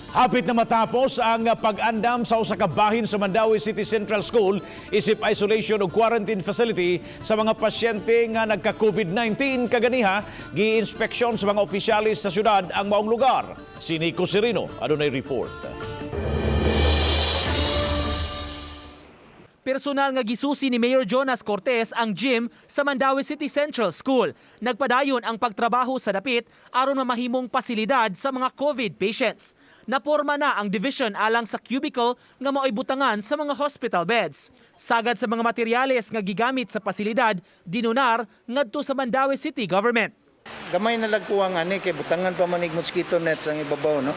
Hapit na matapos ang pag-andam sa usa ka bahin sa Mandaue City Central School isip isolation o quarantine facility sa mga pasyente nga nagka-COVID-19 kaganiha, gi-inspeksyon sa mga opisyalis sa syudad ang maong lugar. Si Nico Serino, adunay report. Personal nga gisusi ni Mayor Jonas Cortez ang gym sa Mandaue City Central School. Nagpadayon ang pagtrabaho sa dapit aron mamahimong pasilidad sa mga COVID patients. Naporma na ang division alang sa cubicle nga mao'y butangan sa mga hospital beds. Sagad sa mga materyales nga gigamit sa pasilidad, dinunar ngadto sa Mandaue City Government. Gamay na lagpuan ani kay butangan pa manig mosquito nets ang ibabaw no.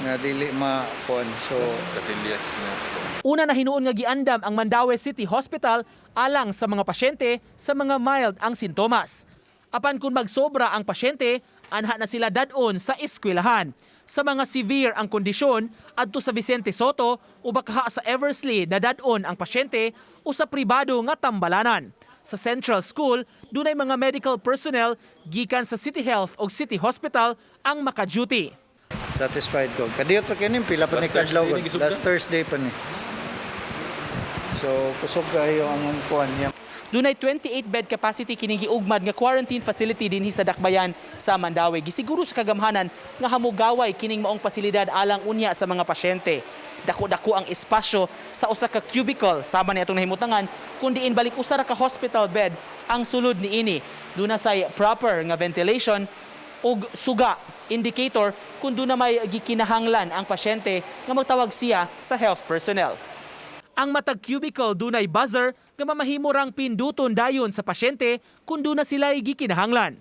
Nga dili ma-kuan. So Casillas na. Una na hinuon nga gi-andam ang Mandaue City Hospital alang sa mga pasyente sa mga mild ang sintomas. Apan kung magsobra ang pasyente, anha na sila dadon sa eskwelahan. Sa mga severe ang kondisyon, adto sa Vicente Soto o baka sa Eversley na dadon ang pasyente o sa pribado nga tambalanan. Sa Central School, dunay mga medical personnel gikan sa City Health o City Hospital ang maka-duty. satisfied ko. Kadiyot ra kining pila pa ni kadlaw. Last Thursday pa ni. So kusog kayo ang kuan niya. Dunay 28 bed capacity kining giugmad nga quarantine facility dinhi sa Dakbayan sa Mandaue. Gisiguro sa kagamhanan nga hamugaway kining maong pasilidad alang unya sa mga pasyente. Dako-dako ang espasyo sa usa ka cubicle sama ni atong nahimutangan kundi balik usa ra ka hospital bed ang sulod niini. Duna say proper nga ventilation ug suga indicator kung doon na may gikinahanglan ang pasyente nga magtawag siya sa health personnel. Ang matag cubicle dunay buzzer nga mamahimo rang pinduton dayon sa pasyente kung doon na sila gikinahanglan.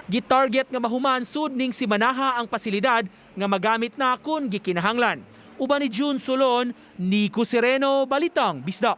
Gitarget nga Mahuman sud ning si Manaha ang pasilidad nga magamit na kung gikinahanglan. Uban ni June Sulod, Nico Sereno, Balitang Bisdak.